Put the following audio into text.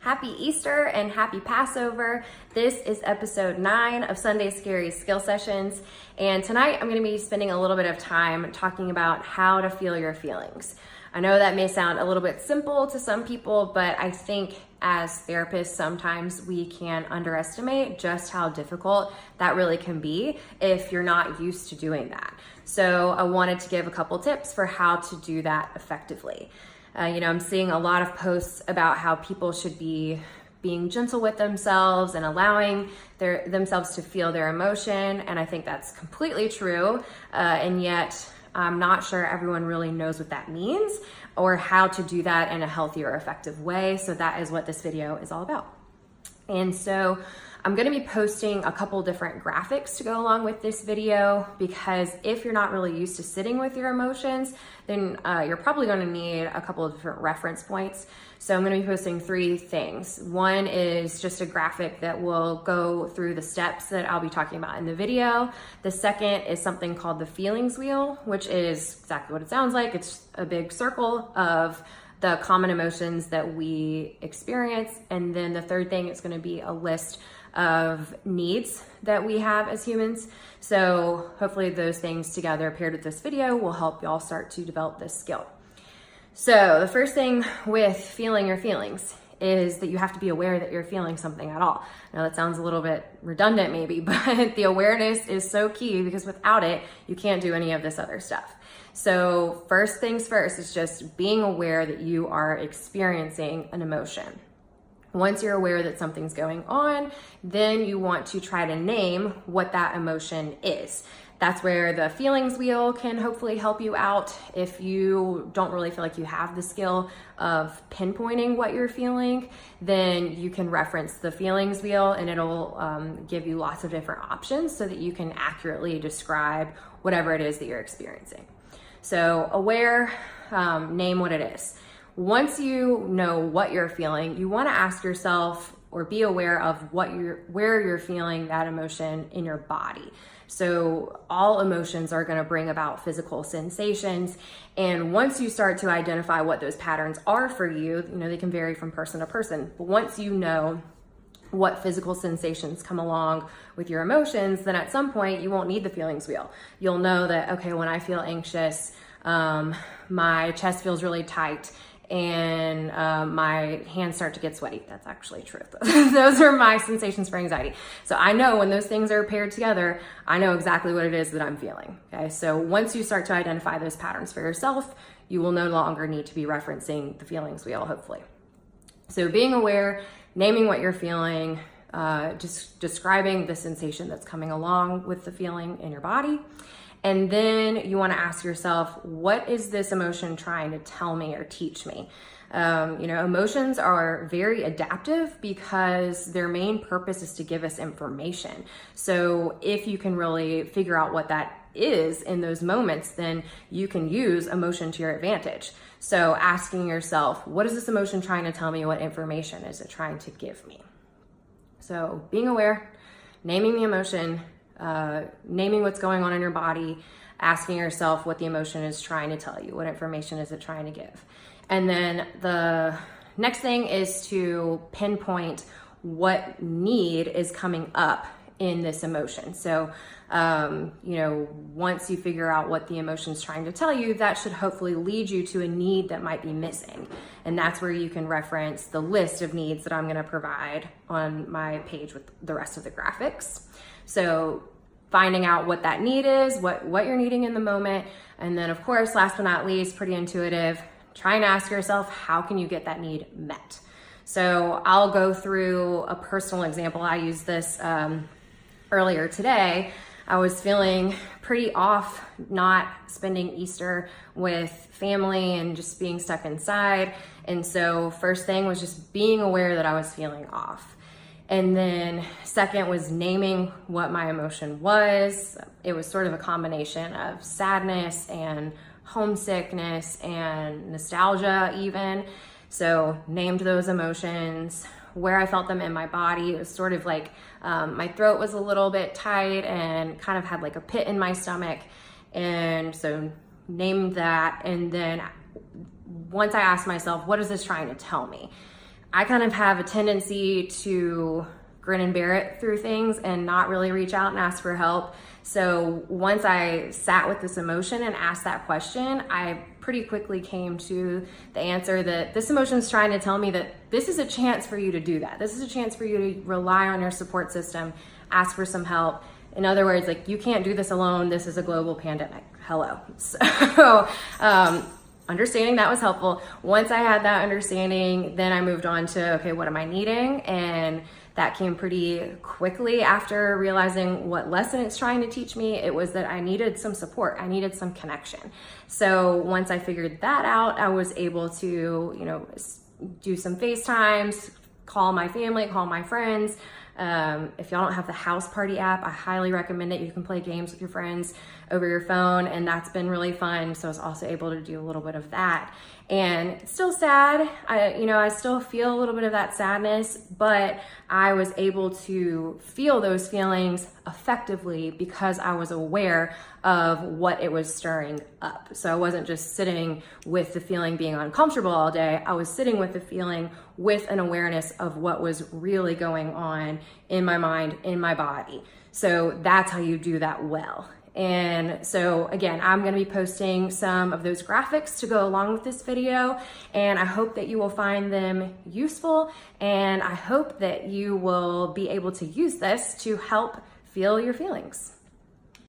Happy Easter and happy Passover. This is episode 9 of Sunday Scaries skill sessions. And tonight I'm going to be spending a little bit of time talking about how to feel your feelings. I know that may sound a little bit simple to some people, but I think as therapists, sometimes we can underestimate just how difficult that really can be if you're not used to doing that. So I wanted to give a couple tips for how to do that effectively. I'm seeing a lot of posts about how people should be being gentle with themselves and allowing themselves to feel their emotion. And I think that's completely true. And yet I'm not sure everyone really knows what that means or how to do that in a healthy or effective way. So that is what this video is all about. And so I'm going to be posting a couple different graphics to go along with this video, because if you're not really used to sitting with your emotions, then you're probably going to need a couple of different reference points. So I'm going to be posting 3 things. One is just a graphic that will go through the steps that I'll be talking about in the video. The second is something called the feelings wheel, which is exactly what it sounds like. It's a big circle of the common emotions that we experience. And then the third thing is going to be a list of needs that we have as humans. So hopefully those things together paired with this video will help y'all start to develop this skill. So the first thing with feeling your feelings is that you have to be aware that you're feeling something at all. Now that sounds a little bit redundant maybe, but the awareness is so key, because without it, you can't do any of this other stuff. So first things first is just being aware that you are experiencing an emotion. Once you're aware that something's going on, then you want to try to name what that emotion is. That's where the feelings wheel can hopefully help you out. If you don't really feel like you have the skill of pinpointing what you're feeling, then you can reference the feelings wheel, and it'll give you lots of different options so that you can accurately describe whatever it is that you're experiencing. So aware, name what it is. Once you know what you're feeling, you want to ask yourself or be aware of where you're feeling that emotion in your body. So all emotions are going to bring about physical sensations. And once you start to identify what those patterns are for you, they can vary from person to person. But once you know what physical sensations come along with your emotions, then at some point you won't need the feelings wheel. You'll know that, okay, when I feel anxious, my chest feels really tight and my hands start to get sweaty. That's actually true. Those are my sensations for anxiety. So I know when those things are paired together, I know exactly what it is that I'm feeling. Okay, so once you start to identify those patterns for yourself, you will no longer need to be referencing the feelings wheel, hopefully. So being aware, naming what you're feeling, just describing the sensation that's coming along with the feeling in your body. And then you want to ask yourself, what is this emotion trying to tell me or teach me? Emotions are very adaptive because their main purpose is to give us information. So if you can really figure out what that is in those moments, then you can use emotion to your advantage. So asking yourself, what is this emotion trying to tell me? What information is it trying to give me? So being aware, naming the emotion, naming what's going on in your body, asking yourself what the emotion is trying to tell you, what information is it trying to give. And then the next thing is to pinpoint what need is coming up in this emotion. So, once you figure out what the emotion is trying to tell you, that should hopefully lead you to a need that might be missing. And that's where you can reference the list of needs that I'm going to provide on my page with the rest of the graphics. So finding out what that need is, what you're needing in the moment. And then of course, last but not least, pretty intuitive, trying to ask yourself, how can you get that need met? So I'll go through a personal example. I used this earlier today. I was feeling pretty off, not spending Easter with family and just being stuck inside. And so first thing was just being aware that I was feeling off. And then second was naming what my emotion was. It was sort of a combination of sadness and homesickness and nostalgia even. So named those emotions, where I felt them in my body. It was sort of like my throat was a little bit tight and kind of had like a pit in my stomach. And so named that. And then once I asked myself, what is this trying to tell me? I kind of have a tendency to grin and bear it through things and not really reach out and ask for help. So once I sat with this emotion and asked that question, I pretty quickly came to the answer that this emotion is trying to tell me that this is a chance for you to do that. This is a chance for you to rely on your support system, ask for some help. In other words, like, you can't do this alone. This is a global pandemic. Hello. So understanding that was helpful. Once I had that understanding, then I moved on to, okay, what am I needing? And that came pretty quickly after realizing what lesson it's trying to teach me. It was that I needed some support. I needed some connection. So once I figured that out, I was able to, do some FaceTimes, call my family, call my friends. If y'all don't have the House Party app, I highly recommend it. You can play games with your friends over your phone, and that's been really fun. So I was also able to do a little bit of that. And it's still sad. I still feel a little bit of that sadness, but I was able to feel those feelings effectively because I was aware of what it was stirring up. So I wasn't just sitting with the feeling being uncomfortable all day. I was sitting with the feeling with an awareness of what was really going on in my mind, in my body. So that's how you do that well. And so again, I'm gonna be posting some of those graphics to go along with this video, and I hope that you will find them useful, and I hope that you will be able to use this to help feel your feelings.